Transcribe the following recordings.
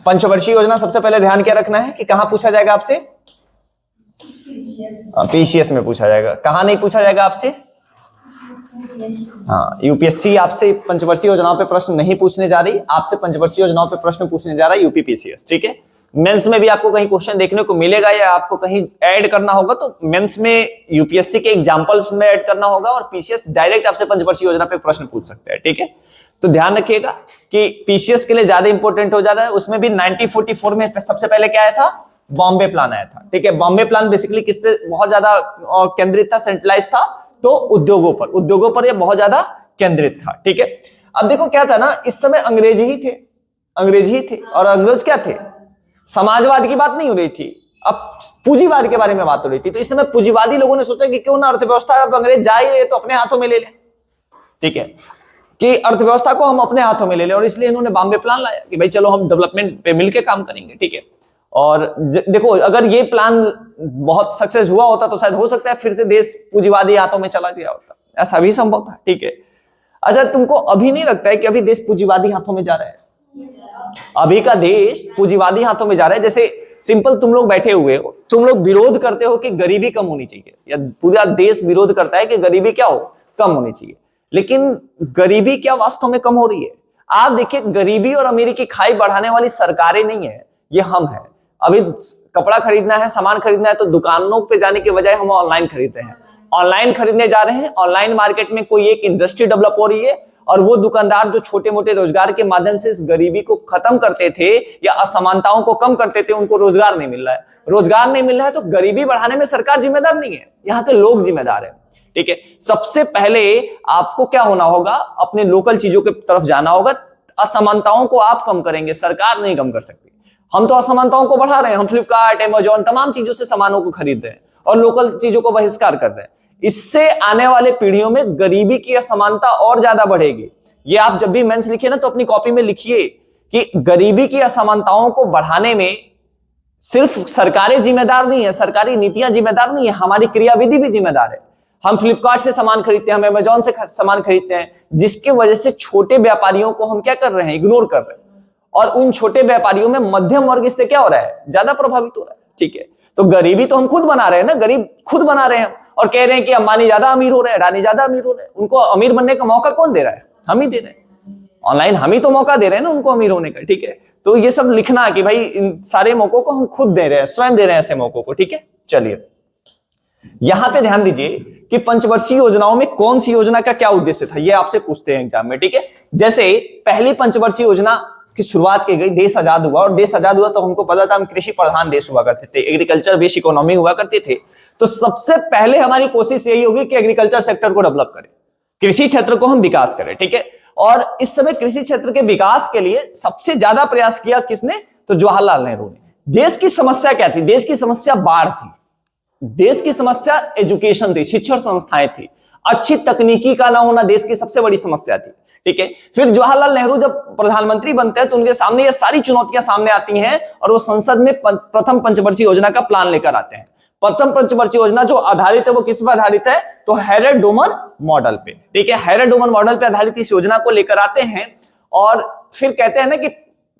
पंचवर्षीय योजना सबसे पहले ध्यान क्या रखना है कि कहां पूछा जाएगा आपसे, पीसीएस में पूछा जाएगा। कहां नहीं पूछा जाएगा आपसे, हाँ यूपीएससी आपसे पंचवर्षीय योजनाओं पे प्रश्न नहीं पूछने जा रही, आपसे पंचवर्षीय योजनाओं पे प्रश्न पूछने जा रहा है यूपीपीसीएस। ठीक है, मेंस में भी आपको कहीं क्वेश्चन देखने को मिलेगा या आपको कहीं ऐड करना होगा तो मेंस में यूपीएससी के एग्जांपल्स में ऐड करना होगा और पीसीएस डायरेक्ट आपसे पंचवर्षीय योजना पे प्रश्न पूछ सकते हैं। ठीक है, तो ध्यान रखिएगा कि पीसीएस के लिए ज्यादा इंपॉर्टेंट हो जा रहा है। उसमें भी 1944 में सबसे पहले क्या आया था, बॉम्बे प्लान आया था। ठीक है, बॉम्बे प्लान बेसिकली किस पे बहुत ज्यादा केंद्रित था, सेंट्रलाइज था, तो उद्योगों पर ये बहुत ज्यादा केंद्रित था। ठीक है, अब देखो क्या था ना, इस समय अंग्रेज ही थे और अंग्रेज क्या थे, समाजवाद की बात नहीं हो रही थी, अब पूंजीवाद के बारे में बात हो रही थी। तो इस समय पूंजीवादी लोगों ने सोचा कि क्यों ना अर्थव्यवस्था अब अंग्रेज जा ही रहे तो अपने हाथों में ले लें। ठीक है, कि अर्थव्यवस्था को हम अपने हाथों में ले लें, और इसलिए इन्होंने बॉम्बे प्लान लाया कि भाई चलो हम डेवलपमेंट पे मिलके काम करेंगे। ठीक है, और देखो अगर ये प्लान बहुत सक्सेस हुआ होता तो शायद हो सकता है फिर से देश पूंजीवादी हाथों में चला गया होता, ऐसा भी संभव था। ठीक है, अच्छा तुमको अभी नहीं लगता है कि अभी देश पूंजीवादी हाथों में जा रहा है? अभी का देश पूंजीवादी हाथों में जा रहा है। जैसे सिंपल तुम लोग बैठे हुए हो, तुम लोग विरोध करते हो कि गरीबी कम होनी चाहिए, या पूरा देश विरोध करता है कि गरीबी क्या हो, कम होनी चाहिए, लेकिन गरीबी क्या वास्तव में कम हो रही है? आप देखिए, गरीबी और अमीरी की खाई बढ़ाने वाली सरकारें नहीं है, ये हम हैं। अभी कपड़ा खरीदना है, सामान खरीदना है तो दुकानों पे जाने के बजाय हम ऑनलाइन खरीदते हैं, ऑनलाइन खरीदने जा रहे हैं। ऑनलाइन मार्केट में कोई एक इंडस्ट्री डेवलप हो रही है और वो दुकानदार जो छोटे मोटे रोजगार के माध्यम से इस गरीबी को खत्म करते थे या असमानताओं को कम करते थे, उनको रोजगार नहीं मिल रहा है। रोजगार नहीं मिल रहा है तो गरीबी बढ़ाने में सरकार जिम्मेदार नहीं है, यहाँ के लोग जिम्मेदार है। ठीक है, सबसे पहले आपको क्या होना होगा, अपने लोकल चीजों की तरफ जाना होगा। असमानताओं को आप कम करेंगे, सरकार नहीं कम कर सकती। हम तो असमानताओं को बढ़ा रहे हैं, हम फ्लिपकार्ट, अमेजॉन, तमाम चीजों से सामानों को खरीद रहे हैं और लोकल चीजों को बहिष्कार कर रहे हैं। इससे आने वाले पीढ़ियों में गरीबी की असमानता और ज्यादा बढ़ेगी। ये आप जब भी मेंस लिखिए ना तो अपनी कॉपी में लिखिए कि गरीबी की असमानताओं को बढ़ाने में सिर्फ सरकारें जिम्मेदार नहीं है, सरकारी नीतियां जिम्मेदार नहीं है, हमारी क्रियाविधि भी जिम्मेदार है। हम फ्लिपकार्ट से सामान खरीदते हैं, हम अमेजॉन से सामान खरीदते हैं, जिसकी वजह से छोटे व्यापारियों को हम क्या कर रहे हैं, इग्नोर कर रहे हैं, और उन छोटे व्यापारियों में मध्यम वर्ग इससे क्या हो रहा है, ज्यादा प्रभावित हो रहा है। ठीक है, तो गरीबी तो हम खुद बना रहे हैं ना, गरीब खुद बना रहे हैं और कह रहे हैं कि अंबानी ज्यादा अमीर हो रहे हैं, अडानी ज्यादा अमीर हो रहे हैं। उनको अमीर बनने का मौका कौन दे रहा है, हम ही दे रहे हैं। ऑनलाइन हम ही तो मौका दे रहे हैं ना उनको अमीर होने का। ठीक है, तो ये सब लिखना कि भाई इन सारे मौकों को हम खुद दे रहे हैं, स्वयं दे रहे हैं ऐसे मौकों को। ठीक है, चलिए यहां पे ध्यान दीजिए कि पंचवर्षीय योजनाओं में कौन सी योजना का क्या उद्देश्य था, ये आपसे पूछते हैं एग्जाम में। ठीक है, जैसे पहली पंचवर्षीय योजना की शुरुआत की गई, देश आजाद हुआ, और देश आजाद हुआ तो हमको पता था हम कृषि प्रधान देश हुआ करते थे, एग्रीकल्चर बेस्ड इकोनॉमी हुआ करते थे। तो सबसे पहले हमारी कोशिश यही होगी कि एग्रीकल्चर सेक्टर को डेवलप करें, कृषि क्षेत्र को हम विकास करें। ठीक है, और इस समय कृषि क्षेत्र के विकास के लिए सबसे ज्यादा प्रयास किया किसने, तो जवाहरलाल नेहरू ने। देश की समस्या क्या थी, देश की समस्या बाढ़ थी, देश की समस्या एजुकेशन थी, शिक्षण संस्थाएं थी, अच्छी तकनीकी का ना होना देश की सबसे बड़ी समस्या थी। ठीक है, फिर जवाहरलाल नेहरू जब प्रधानमंत्री बनते हैं तो उनके सामने ये सारी चुनौतियां सामने आती हैं और वो संसद में प्रथम पंचवर्षीय योजना का प्लान लेकर आते हैं। प्रथम पंचवर्षीय योजना जो आधारित है वो किस पर आधारित है, तो हैरर-डोमन मॉडल पे। ठीक है, हैरर-डोमन मॉडल पे आधारित इस योजना को लेकर आते हैं और फिर कहते हैं ना कि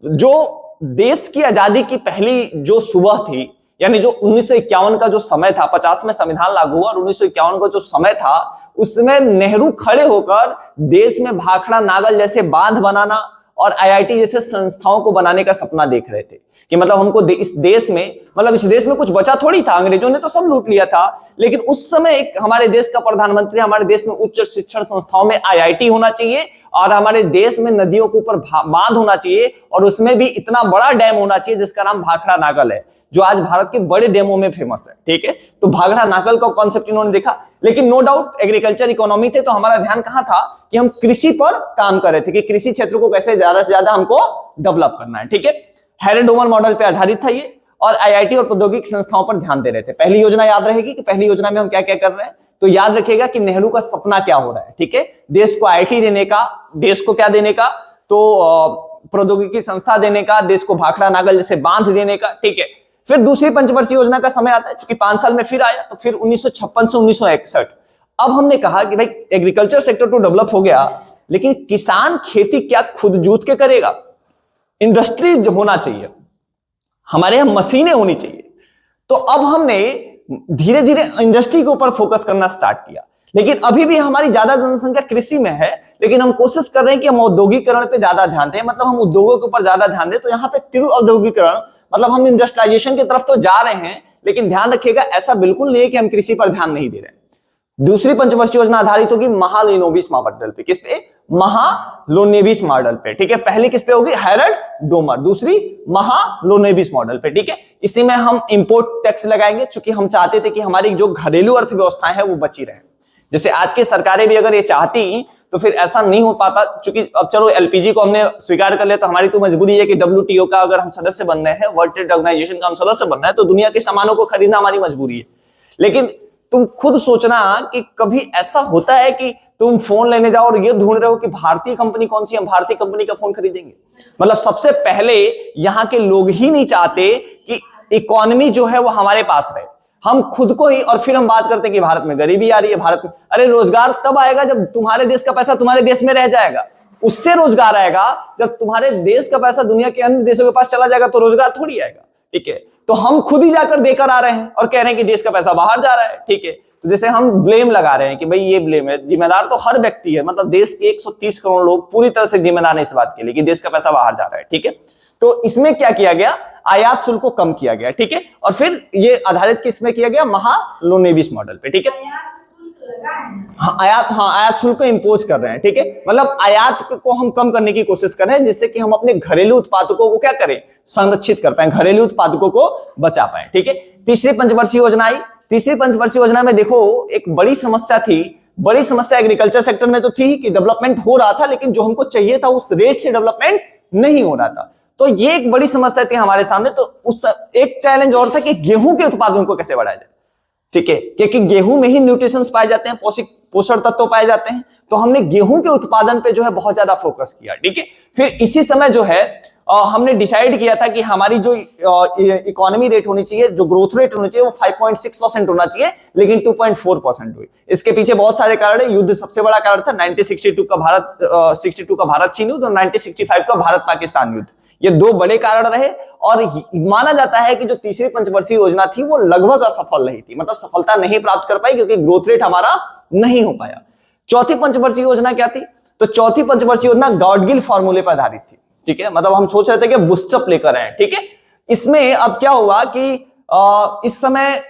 जो देश की आजादी की पहली जो सुबह थी, यानी जो 1951 का जो समय था, 50 में संविधान लागू हुआ और 1951 का जो समय था, उसमें नेहरू खड़े होकर देश में भाखड़ा नागल जैसे बांध बनाना और आईआईटी जैसे संस्थाओं को बनाने का सपना देख रहे थे कि मतलब हमको इस देश में कुछ बचा थोड़ी था, अंग्रेजों ने तो सब लूट लिया था, लेकिन उस समय एक हमारे देश का प्रधानमंत्री, हमारे देश में उच्च शिक्षण संस्थाओं में आईआईटी होना चाहिए और हमारे देश में नदियों के ऊपर बांध होना चाहिए और उसमें भी इतना बड़ा डैम होना चाहिए जिसका नाम भाखड़ा नागल है, जो आज भारत के बड़े डैमों में फेमस है। ठीक है, तो भाखड़ा नागल का कॉन्सेप्ट इन्होंने देखा, लेकिन नो डाउट एग्रीकल्चर इकोनॉमी थे तो हमारा ध्यान कहां था कि हम कृषि पर काम कर रहे थे कि कृषि क्षेत्र को कैसे ज्यादा से ज्यादा हमको डेवलप करना है। ठीक है, हैरर-डोमन मॉडल पे आधारित था ये, और आईआईटी और प्रौद्योगिकी संस्थाओं पर ध्यान दे रहे थे। पहली योजना याद रहेगी कि पहली योजना में हम क्या क्या कर रहे हैं, तो याद रखिएगा कि नेहरू का सपना क्या हो रहा है। ठीक है, देश को आईआईटी देने का, देश को क्या देने का, तो प्रौद्योगिकी संस्था देने का, देश को भाखड़ा नागल जैसे बांध देने का। ठीक है, फिर दूसरी पंचवर्षीय योजना का समय आता है, चूंकि 5 साल में फिर आया, तो फिर 1956 से 1961। अब हमने कहा कि भाई एग्रीकल्चर सेक्टर तो डेवलप हो गया, लेकिन किसान खेती क्या खुद जूत के करेगा? इंडस्ट्री होना चाहिए, हमारे यहां मशीनें होनी चाहिए। तो अब हमने धीरे धीरे इंडस्ट्री के ऊपर फोकस करना स्टार्ट किया, लेकिन अभी भी हमारी ज्यादा जनसंख्या कृषि में है, लेकिन हम कोशिश कर रहे हैं कि हम औद्योगिकरण पे ज्यादा ध्यान दें, मतलब हम उद्योगों के ऊपर ज्यादा ध्यान दें। तो यहाँ पे तीव्र औद्योगिकरण मतलब हम इंडस्ट्रियलाइजेशन की तरफ तो जा रहे हैं, लेकिन ध्यान रखिएगा ऐसा बिल्कुल नहीं है कि हम कृषि पर ध्यान नहीं दे रहे हैं। दूसरी पंचवर्षीय योजना आधारित होगी महालनोबिस मॉडल पे। किस पे? महालनोबिस मॉडल पे, ठीक है। पहली किस पे होगी? Harrod Domar. दूसरी महालनोबिस मॉडल पे, ठीक है। इसी में हम इंपोर्ट टैक्स लगाएंगे, क्योंकि हम चाहते थे कि हमारी जो घरेलू अर्थव्यवस्थाएं है वो बची रहे। जैसे आज की सरकारें भी अगर ये चाहती तो फिर ऐसा नहीं हो पाता, क्योंकि अब चलो एलपीजी को हमने स्वीकार कर लिया, तो हमारी तो मजबूरी है कि डब्ल्यूटीओ का अगर हम सदस्य बन रहे हैं, वर्ल्ड ट्रेड ऑर्गेनाइजेशन का हम सदस्य बन रहे हैं, तो दुनिया के सामानों को खरीदना हमारी मजबूरी है। लेकिन तुम खुद सोचना कि कभी ऐसा होता है कि तुम फोन लेने जाओ और ये ढूंढ रहे हो कि भारतीय कंपनी कौन सी है, हम भारतीय कंपनी का फोन खरीदेंगे। मतलब सबसे पहले यहाँ के लोग ही नहीं चाहते कि इकोनॉमी जो है वो हमारे पास रहे, हम खुद को ही। और फिर हम बात करते हैं कि भारत में गरीबी आ रही है, भारत में। अरे रोजगार तब आएगा जब तुम्हारे देश का पैसा तुम्हारे देश में रह जाएगा, उससे रोजगार आएगा। जब तुम्हारे देश का पैसा दुनिया के अन्य देशों के पास चला जाएगा तो रोजगार थोड़ी आएगा, ठीक है। तो हम खुद ही जाकर देकर आ रहे हैं और कह रहे हैं कि देश का पैसा बाहर जा रहा है, ठीक है। तो जैसे हम ब्लेम लगा रहे हैं कि भाई ये ब्लेम है, जिम्मेदार तो हर व्यक्ति है। मतलब देश के 130 करोड़ लोग पूरी तरह से जिम्मेदार है इस बात के लिए कि देश का पैसा बाहर जा रहा है, ठीक है। तो इसमें क्या किया गया? आयात शुल्क को कम किया गया, ठीक है। और फिर ये आधारित किसमें किया गया? महालनोबिस मॉडल पे, ठीक है। आयात शुल्क को इंपोज कर रहे हैं, ठीक है। मतलब आयात को हम कम करने की कोशिश कर रहे हैं, जिससे कि हम अपने घरेलू उत्पादकों को क्या करें? संरक्षित कर पाए, घरेलू उत्पादकों को बचा पाए, ठीक है। तीसरी पंचवर्षीय योजना आई। तीसरी पंचवर्षीय योजना में देखो एक बड़ी समस्या थी। बड़ी समस्या एग्रीकल्चर सेक्टर में तो थी कि डेवलपमेंट हो रहा था, लेकिन जो हमको चाहिए था उस रेट से डेवलपमेंट नहीं हो रहा था। तो ये एक बड़ी समस्या थी हमारे सामने। तो उस एक चैलेंज और था कि गेहूं के उत्पादन को कैसे बढ़ाया जाए, ठीक है, क्योंकि गेहूं में ही न्यूट्रिशंस पाए जाते हैं, पोषण तत्व पाए जाते हैं। तो हमने गेहूं के उत्पादन पे जो है बहुत ज्यादा फोकस किया, ठीक है। फिर इसी समय जो है हमने डिसाइड किया था कि हमारी जो इकोनॉमी रेट होनी चाहिए, जो ग्रोथ रेट होनी चाहिए, वो 5.6% होना चाहिए, लेकिन 2.4% हुई। इसके पीछे बहुत सारे कारण है। युद्ध सबसे बड़ा कारण था। 1962 का भारत चीन युद्ध और 1965 का भारत पाकिस्तान युद्ध, ये दो बड़े कारण रहे। और माना जाता है कि जो तीसरी पंचवर्षीय योजना थी वो लगभग असफल रही थी, मतलब सफलता नहीं प्राप्त कर पाई, क्योंकि ग्रोथ रेट हमारा नहीं हो पाया। चौथी पंचवर्षीय योजना क्या थी? तो चौथी पंचवर्षीय योजना गॉडगिल फॉर्मूले पर आधारित थी, ठीक है। मतलब हम सोच रहे थे कि बूस्टअप लेकर आए, ठीक है। इसमें अब क्या हुआ कि इस समय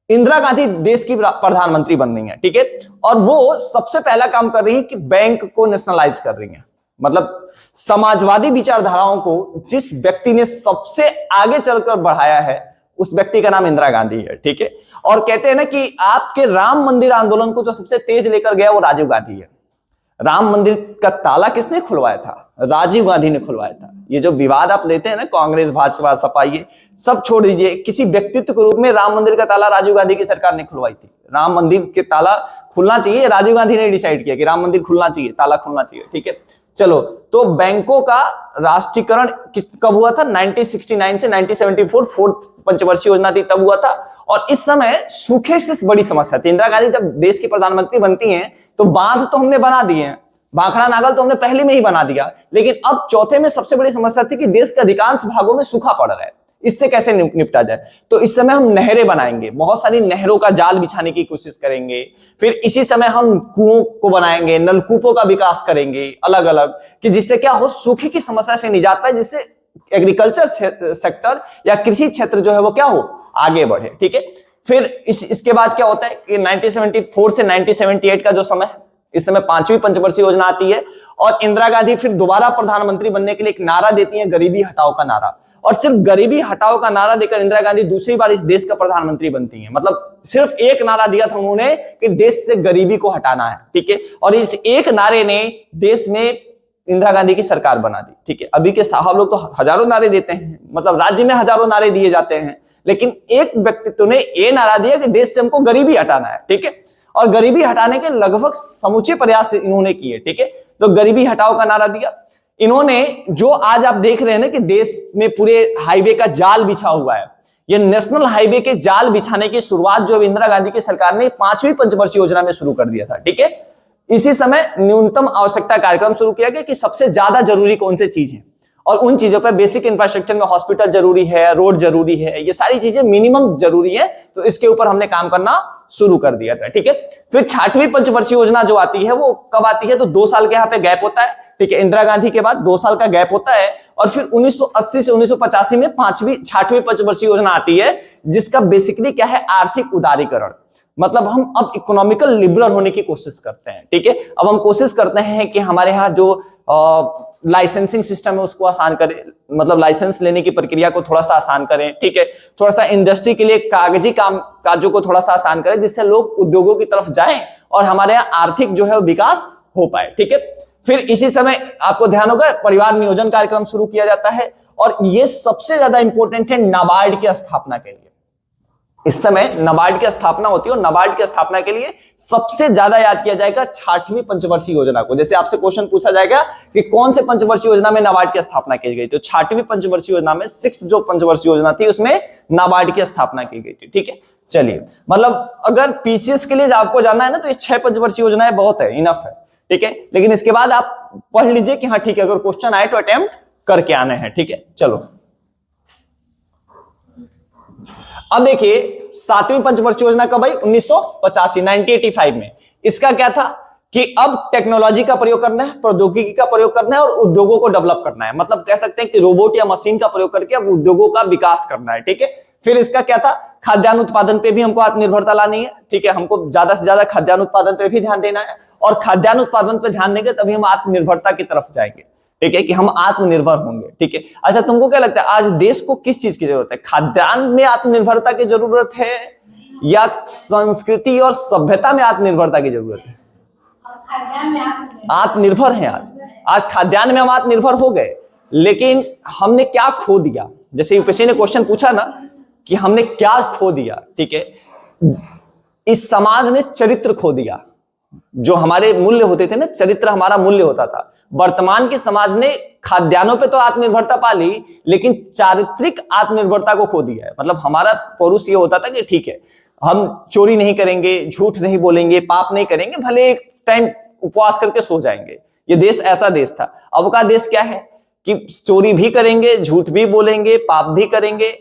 इंदिरा गांधी देश की प्रधानमंत्री बन रही है, ठीक है। और वो सबसे पहला काम कर रही है कि बैंक को नेशनलाइज कर रही है। मतलब समाजवादी विचारधाराओं को जिस व्यक्ति ने सबसे आगे चलकर बढ़ाया है, उस व्यक्ति का नाम इंदिरा गांधी है, ठीक है। और कहते हैं ना कि आपके राम मंदिर आंदोलन को जो सबसे तेज लेकर गया वो राजीव गांधी है। राम मंदिर का ताला किसने खुलवाया था? राजीव गांधी ने खुलवाया था। ये जो विवाद आप लेते हैं ना, कांग्रेस, भाजपा, सपा, ये सब छोड़ दीजिए। किसी व्यक्तित्व के रूप में राम मंदिर का ताला राजीव गांधी की सरकार ने खुलवाई थी। राम मंदिर के ताला खुलना चाहिए, राजीव गांधी ने डिसाइड किया कि राम मंदिर खुलना चाहिए, ताला खुलना चाहिए, ठीक है। चलो, तो बैंकों का राष्ट्रीयकरण कब हुआ था? 1969 से 1974 फोर्थ पंचवर्षीय योजना थी, तब हुआ था। और इस समय सूखे से बड़ी समस्या थी। इंदिरा गांधी जब देश की प्रधानमंत्री बनती हैं तो बांध तो हमने बना दिए हैं, भाखड़ा नागल तो हमने पहले में ही बना दिया, लेकिन अब चौथे में सबसे बड़ी समस्या थी कि देश के अधिकांश भागों में सूखा पड़ रहा है, इससे कैसे निपटा जाए। तो इस समय हम नहरें बनाएंगे, बहुत सारी नहरों का जाल बिछाने की कोशिश करेंगे। फिर इसी समय हम कुओं को बनाएंगे, नलकूपों का विकास करेंगे अलग अलग, कि जिससे क्या हो, सूखे की समस्या से निजात पाए, जिससे एग्रीकल्चर सेक्टर या कृषि क्षेत्र जो है वो क्या हो, आगे बढ़े, ठीक है। फिर इसके बाद क्या होता है कि 1974 से 1978 का जो समय है, इस समय पांचवी पंचवर्षीय योजना आती है। और इंदिरा गांधी फिर दोबारा प्रधानमंत्री बनने के लिए एक नारा देती हैं, गरीबी हटाओ का नारा। और सिर्फ गरीबी हटाओ का नारा देकर इंदिरा गांधी दूसरी बार इस देश का प्रधानमंत्री बनती हैं। मतलब सिर्फ एक नारा दिया था उन्होंने कि देश से गरीबी को हटाना है, ठीक है। और इस एक नारे ने देश में इंदिरा गांधी की सरकार बना दी, ठीक है। अभी के साहब लोग तो हजारों नारे देते हैं, मतलब राज्य में हजारों नारे दिए जाते हैं, लेकिन एक व्यक्तित्व ने ये नारा दिया कि देश से हमको गरीबी हटाना है, ठीक है। और गरीबी हटाने के लगभग समूचे प्रयास इन्होंने किए, ठीक है। तो गरीबी हटाओ का नारा दिया इन्होंने। जो आज आप देख रहे हैं ना कि देश में पूरे हाईवे का जाल बिछा हुआ है, ये नेशनल हाईवे के जाल बिछाने की शुरुआत जो इंदिरा गांधी की सरकार ने पांचवी पंचवर्षीय योजना में शुरू कर दिया था, ठीक है। इसी समय न्यूनतम आवश्यकता कार्यक्रम शुरू किया गया कि सबसे ज्यादा जरूरी कौन सी चीज है, और उन चीजों पे बेसिक इंफ्रास्ट्रक्चर में हॉस्पिटल जरूरी है, रोड जरूरी है, ये सारी चीजें मिनिमम जरूरी है, तो इसके ऊपर हमने काम करना शुरू कर दिया था। ठीक है, फिर 6वीं पंचवर्षीय योजना जो आती है वो कब आती है, तो 2 साल के यहाँ पे गैप होता है। ठीक है, इंदिरा गांधी के बाद 2 साल का गैप होता है, और फिर 1980 से 1985 में 6वीं पंचवर्षीय योजना आती है, जिसका बेसिकली क्या है, आर्थिक उदारीकरण। मतलब हम अब इकोनॉमिकल लिबरल होने की कोशिश करते हैं। ठीक है, अब हम कोशिश करते हैं कि हमारे यहाँ जो लाइसेंसिंग सिस्टम है उसको आसान करें, मतलब लाइसेंस लेने की प्रक्रिया को थोड़ा सा आसान करें। ठीक है, थोड़ा सा इंडस्ट्री के लिए कागजी काजों को थोड़ा सा आसान करें, जिससे लोग उद्योगों की तरफ जाएं और हमारे यहाँ आर्थिक जो है विकास हो पाए। ठीक है, फिर इसी समय आपको ध्यान होगा परिवार नियोजन कार्यक्रम शुरू किया जाता है, और ये सबसे ज्यादा इंपॉर्टेंट है नाबार्ड की स्थापना के लिए। इस समय नाबार्ड की स्थापना होती है, और नाबार्ड की स्थापना के लिए सबसे ज्यादा याद किया जाएगा 6वीं पंचवर्षीय योजना को। जैसे आपसे क्वेश्चन पूछा जाएगा कि कौन से पंचवर्षीय योजना में नाबार्ड की स्थापना की गई, तो 6वीं पंचवर्षीय योजना में 6th जो पंचवर्षीय योजना थी उसमें नाबार्ड की स्थापना की गई थी। ठीक है, चलिए, मतलब अगर पीसीएस के लिए आपको जानना है ना, तो ये 6 पंचवर्षीय योजनाएं बहुत है, इनफ है। ठीक है, लेकिन इसके बाद आप पढ़ लीजिए कि हाँ ठीक है, अगर क्वेश्चन आए तो अटेम्प्ट करके आने हैं। ठीक है, चलो अब देखिए 7वीं पंचवर्षीय योजना कब आई, 1985 में। इसका क्या था कि अब टेक्नोलॉजी का प्रयोग करना है, प्रौद्योगिकी का प्रयोग करना है, और उद्योगों को डेवलप करना है। मतलब कह सकते हैं कि रोबोट या मशीन का प्रयोग करके अब उद्योगों का विकास करना है। ठीक है, फिर इसका क्या था, खाद्यान्न उत्पादन पे भी हमको आत्मनिर्भरता लानी है। ठीक है, हमको ज्यादा से ज्यादा खाद्यान्न उत्पादन पे भी ध्यान देना है, और खाद्यान्न उत्पादन पे ध्यान देंगे तभी हम आत्मनिर्भरता की तरफ जाएंगे। ठीक है, कि हम आत्मनिर्भर होंगे। ठीक है, अच्छा तुमको क्या लगता है आज देश को किस चीज की जरूरत है, खाद्यान्न में आत्मनिर्भरता की जरूरत है या संस्कृति और सभ्यता में आत्मनिर्भरता की जरूरत है? आत्मनिर्भर है आज खाद्यान्न में हम आत्मनिर्भर हो गए, लेकिन हमने क्या खो दिया? जैसे यूपीएससी ने क्वेश्चन पूछा ना कि हमने क्या खो दिया। ठीक है, इस समाज ने चरित्र खो दिया। जो हमारे मूल्य होते थे ना, चरित्र हमारा मूल्य होता था। वर्तमान के समाज ने खाद्यान्नों पे तो आत्मनिर्भरता पा ली, लेकिन चारित्रिक आत्मनिर्भरता को खो दिया है। मतलब हमारा पौरुष ये होता था कि ठीक है, हम चोरी नहीं करेंगे, झूठ नहीं बोलेंगे, पाप नहीं करेंगे, भले एक टाइम उपवास करके सो जाएंगे। ये देश ऐसा देश था। अब का देश क्या है कि चोरी भी करेंगे, झूठ भी बोलेंगे, पाप भी करेंगे।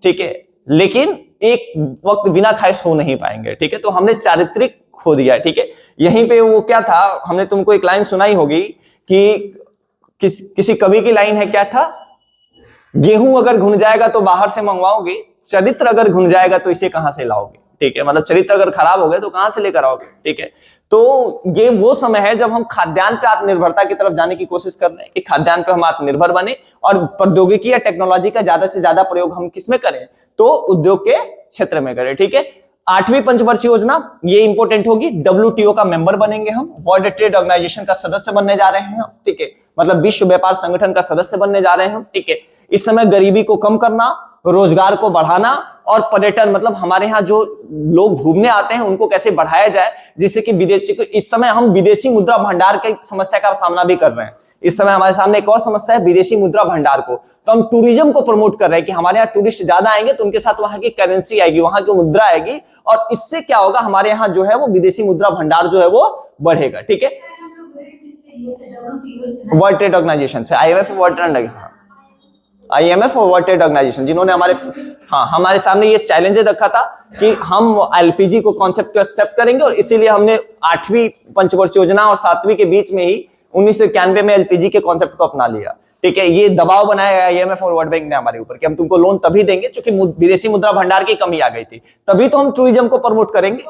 ठीक है, लेकिन एक वक्त बिना खाए सो नहीं पाएंगे। ठीक है, तो हमने चारित्रिक खो दिया। ठीक है, यहीं पे वो क्या था, हमने तुमको एक लाइन सुनाई होगी कि किसी कवि की लाइन है, क्या था, गेहूं अगर घुन जाएगा तो बाहर से मंगवाओगे, चरित्र अगर घुन जाएगा तो इसे कहां से लाओगे। ठीक है, मतलब चरित्र अगर खराब हो गए तो कहां से लेकर आओगे। ठीक है, तो ये वो समय है जब हम खाद्यान्न पे आत्मनिर्भरता की तरफ जाने की कोशिश कर रहे हैं कि खाद्यान्न पे हम आत्मनिर्भर बने, और प्रौद्योगिकी या टेक्नोलॉजी का ज्यादा से ज्यादा प्रयोग हम किसमें करें, तो उद्योग के क्षेत्र में करें। ठीक है, 8वीं पंचवर्षीय योजना ये इंपॉर्टेंट होगी, WTO का मेंबर बनेंगे हम, वर्ल्ड ट्रेड ऑर्गेनाइजेशन का सदस्य बनने जा रहे हैं हम। ठीक है, मतलब विश्व व्यापार संगठन का सदस्य बनने जा रहे हैं हम। ठीक है, इस समय गरीबी को कम करना, रोजगार को बढ़ाना, और पर्यटन, मतलब हमारे यहाँ जो लोग घूमने आते हैं उनको कैसे बढ़ाया जाए, जिससे कि विदेशी, इस समय हम विदेशी मुद्रा भंडार की समस्या का सामना भी कर रहे हैं। इस समय हमारे सामने एक और समस्या है विदेशी मुद्रा भंडार को, तो हम टूरिज्म को प्रमोट कर रहे हैं कि हमारे यहाँ टूरिस्ट ज्यादा आएंगे तो उनके साथ वहां की करेंसी आएगी, वहां की मुद्रा आएगी, और इससे क्या होगा, हमारे यहाँ जो है वो विदेशी मुद्रा भंडार जो है वो बढ़ेगा। ठीक है, वर्ल्ड ट्रेड ऑर्गेनाइजेशन से, IMF और वर्ल्ड ट्रेड ऑर्गेनाइजेशन, जिन्होंने हमारे सामने ये चैलेंज रखा था कि हम LPG को कॉन्सेप्ट को एक्सेप्ट करेंगे, और इसीलिए हमने 8वीं पंचवर्षीय योजना और 7वीं के बीच में ही 1991 में LPG के कॉन्सेप्ट को अपना लिया। ठीक है, ये दबाव बनाया IMF और वर्ल्ड बैंक ने हमारे ऊपर कि हम तुमको लोन तभी देंगे क्योंकि विदेशी मुद्रा भंडार की कमी आ गई थी, तभी तो हम टूरिज्म को प्रमोट करेंगे।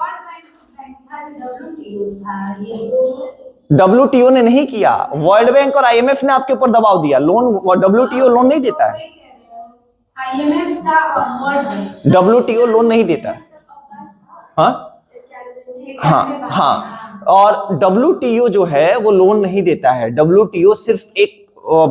WTO ने नहीं किया, वर्ल्ड बैंक और IMF ने आपके ऊपर दबाव दिया। लोन WTO लोन नहीं देता है, WTO लोन नहीं देता है। हाँ, और WTO जो है वो लोन नहीं देता है। WTO सिर्फ एक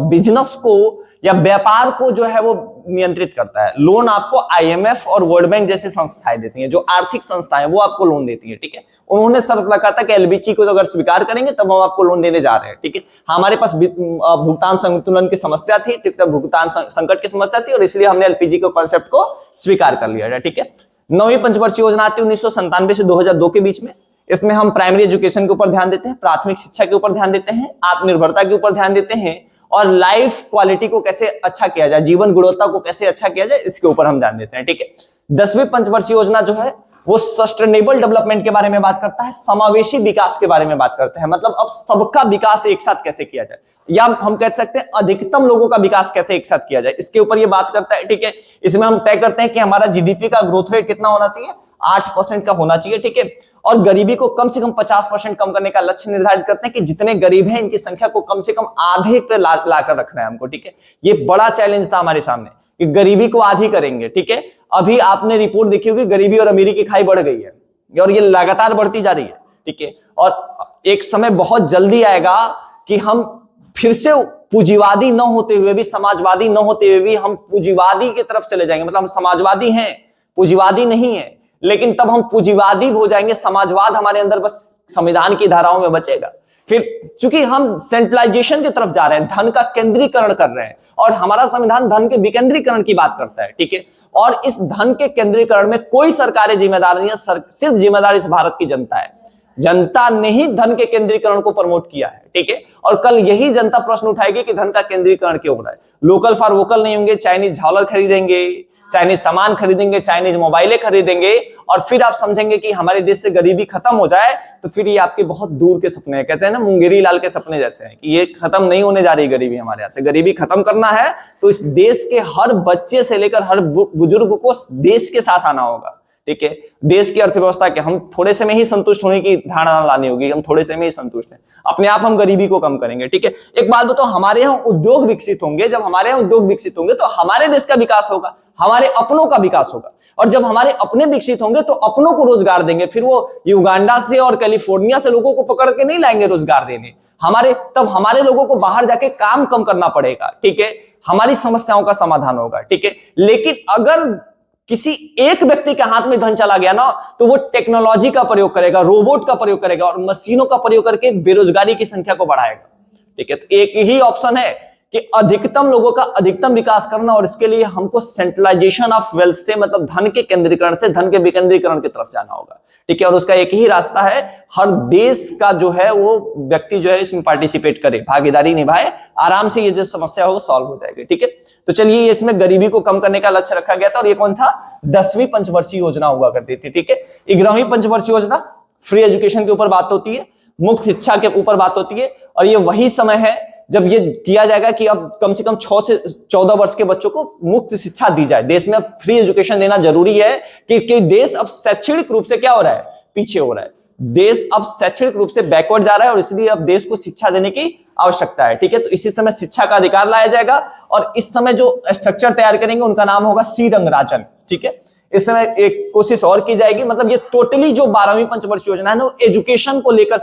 बिजनेस को या व्यापार को जो है वो नियंत्रित करता है। लोन आपको IMF और वर्ल्ड बैंक जैसी संस्थाएं देती हैं, जो आर्थिक संस्थाएं, वो आपको लोन देती है। ठीक है, उन्होंने शर्त रखा था कि LPG को अगर स्वीकार करेंगे तब हम आपको लोन देने जा रहे हैं। ठीक है, हमारे पास भुगतान संतुलन की समस्या थी, ठीक है, भुगतान संकट की समस्या थी, और इसलिए हमने LPG के कॉन्सेप्ट को स्वीकार कर लिया। ठीक है, 9वीं पंचवर्षीय योजना आती है 1997 से 2002 के बीच में। इसमें हम प्राइमरी एजुकेशन के ऊपर ध्यान देते हैं, प्राथमिक शिक्षा के ऊपर ध्यान देते हैं, आत्मनिर्भरता के ऊपर ध्यान देते हैं, और लाइफ क्वालिटी को कैसे अच्छा किया जाए, जीवन गुणवत्ता को कैसे अच्छा किया जाए, इसके ऊपर हम ध्यान देते हैं। ठीक है, 10वीं पंचवर्षीय योजना जो है वो सस्टेनेबल डेवलपमेंट के बारे में बात करता है, समावेशी विकास के बारे में बात करता है। मतलब अब सबका विकास एक साथ कैसे किया जाए, या हम कह सकते हैं अधिकतम लोगों का विकास कैसे एक साथ किया जाए, इसके ऊपर ये बात करता है। ठीक है, इसमें हम तय करते हैं कि हमारा जीडीपी का ग्रोथ रेट कितना होना चाहिए, 8% का होना चाहिए। ठीक है, और गरीबी को कम से कम 50% कम करने का लक्ष्य निर्धारित करते हैं कि जितने गरीब हैं इनकी संख्या को कम से कम आधे पे लाकर रखना है हमको। ठीक है, ये बड़ा चैलेंज था हमारे सामने कि गरीबी को आधी करेंगे। ठीक है, अभी आपने रिपोर्ट देखी होगी, गरीबी और अमीरी की खाई बढ़ गई है और ये लगातार बढ़ती जा रही है। ठीक है, और एक समय बहुत जल्दी आएगा कि हम फिर से पूंजीवादी न होते हुए भी, समाजवादी न होते हुए भी हम पूंजीवादी की तरफ चले जाएंगे। मतलब हम समाजवादी हैं, पूंजीवादी नहीं है, लेकिन तब हम पूंजीवादी हो जाएंगे, समाजवाद हमारे अंदर बस संविधान की धाराओं में बचेगा। फिर चूंकि हम सेंट्रलाइजेशन की तरफ जा रहे हैं, धन का केंद्रीकरण कर रहे हैं, और हमारा संविधान धन के विकेंद्रीकरण की बात करता है। ठीक है, और इस धन के केंद्रीकरण में कोई सरकारें जिम्मेदार नहीं है, सिर्फ जिम्मेदार इस भारत की जनता है। जनता ने ही धन के केंद्रीकरण को प्रमोट किया है। ठीक है, और कल यही जनता प्रश्न उठाएगी कि धन का केंद्रीकरण क्यों हो रहा है। लोकल फॉर वोकल नहीं होंगे, चाइनीज झालर खरीदेंगे, चाइनीज सामान खरीदेंगे, चाइनीज मोबाइलें खरीदेंगे, और फिर आप समझेंगे कि हमारे देश से गरीबी खत्म हो जाए। तो फिर ये आपके बहुत दूर के सपने हैं, कहते हैं ना मुंगेरी लाल के सपने जैसे हैं, कि ये खत्म नहीं होने जा रही गरीबी हमारे यहाँ से। गरीबी खत्म करना है तो इस देश के हर बच्चे से लेकर हर बुजुर्ग को देश के साथ आना होगा। ठीक है, देश की अर्थव्यवस्था के हम थोड़े से में ही संतुष्ट होने की धारणा लानी होगी, हम थोड़े से में ही संतुष्ट हैं, अपने आप हम गरीबी को कम करेंगे। ठीक है, एक बात बताओ, हमारे यहाँ उद्योग विकसित होंगे, जब हमारे यहाँ उद्योग विकसित होंगे तो हमारे देश का विकास होगा, हमारे अपनों का विकास होगा, और जब हमारे अपने विकसित होंगे तो अपनों को रोजगार देंगे। फिर वो युगांडा से और कैलिफोर्निया से लोगों को पकड़ के नहीं लाएंगे रोजगार देने, तब हमारे लोगों को बाहर जाके काम कम करना पड़ेगा। ठीक है, हमारी समस्याओं का समाधान होगा। ठीक है, लेकिन अगर किसी एक व्यक्ति के हाथ में धन चला गया ना, तो वो टेक्नोलॉजी का प्रयोग करेगा, रोबोट का प्रयोग करेगा और मशीनों का प्रयोग करके बेरोजगारी की संख्या को बढ़ाएगा। ठीक है, तो एक ही ऑप्शन है कि अधिकतम लोगों का अधिकतम विकास करना, और इसके लिए हमको सेंट्रलाइजेशन ऑफ वेल्थ से, मतलब धन के केंद्रीकरण से धन के विकेंद्रीकरण की तरफ जाना होगा। ठीक है, और उसका एक ही रास्ता है, हर देश का जो है वो व्यक्ति जो है इसमें पार्टिसिपेट करे, भागीदारी निभाए, आराम से ये जो समस्या हो वो सॉल्व हो जाएगी। ठीक है, तो चलिए, इसमें गरीबी को कम करने का लक्ष्य रखा गया था, और ये कौन था, 10वीं पंचवर्षीय योजना हुआ करती थी। ठीक है, 11वीं पंचवर्षीय योजना फ्री एजुकेशन के ऊपर बात होती है, मुफ्त शिक्षा के ऊपर बात होती है, और ये वही समय है जब ये किया जाएगा कि अब कम से कम 6 से 14 वर्ष के बच्चों को मुफ्त शिक्षा दी जाए। देश में अब फ्री एजुकेशन देना जरूरी है कि देश अब शैक्षणिक रूप से क्या हो रहा है, पीछे हो रहा है। देश अब शैक्षणिक रूप से बैकवर्ड जा रहा है, और इसलिए अब देश को शिक्षा देने की आवश्यकता है। ठीक है, तो इसी समय शिक्षा का अधिकार लाया जाएगा, और इस समय जो स्ट्रक्चर तैयार करेंगे उनका नाम होगा सी रंगराजन। ठीक है, इस समय एक कोशिश और की जाएगी, मतलब ये टोटली जो 12वीं पंचवर्षीय योजना है ना, एजुकेशन को लेकर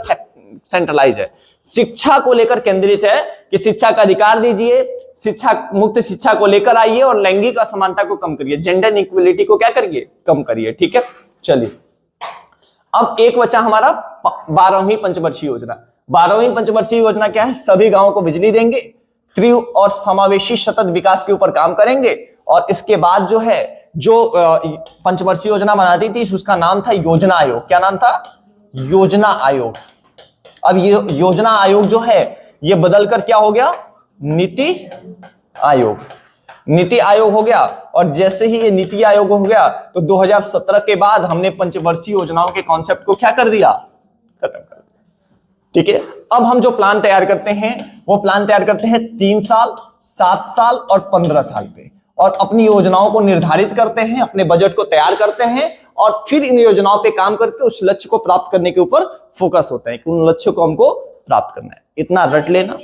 सेंट्रलाइज है, शिक्षा को लेकर केंद्रित है कि शिक्षा का अधिकार दीजिए, शिक्षा, मुक्त शिक्षा को लेकर आइए, और लैंगिक असमानता को कम करिए, जेंडर इक्वलिटी को क्या करिए, कम करिए। ठीक है, चलिए, अब एक बचा हमारा 12वीं पंचवर्षीय योजना। 12वीं पंचवर्षीय योजना क्या है, सभी गांवों को बिजली देंगे, तीव्र और समावेशी सतत विकास के ऊपर काम करेंगे, और इसके बाद जो है, जो पंचवर्षीय योजना बनाती थी उसका नाम था योजना आयोग। क्या नाम था, योजना आयोग। अब ये योजना आयोग जो है ये बदलकर क्या हो गया, नीति आयोग। नीति आयोग हो गया, और जैसे ही ये नीति आयोग हो गया तो 2017 के बाद हमने पंचवर्षीय योजनाओं के कॉन्सेप्ट को क्या कर दिया, खत्म कर दिया। ठीक है, अब हम जो प्लान तैयार करते हैं वो प्लान तैयार करते हैं 3 साल, 7 साल और 15 साल पे, और अपनी योजनाओं को निर्धारित करते हैं, अपने बजट को तैयार करते हैं, और फिर इन योजनाओं पे काम करके उस लक्ष्य को प्राप्त करने के ऊपर फोकस होता है कि उन लक्ष्यों को हमको प्राप्त करना है। इतना रट लेना।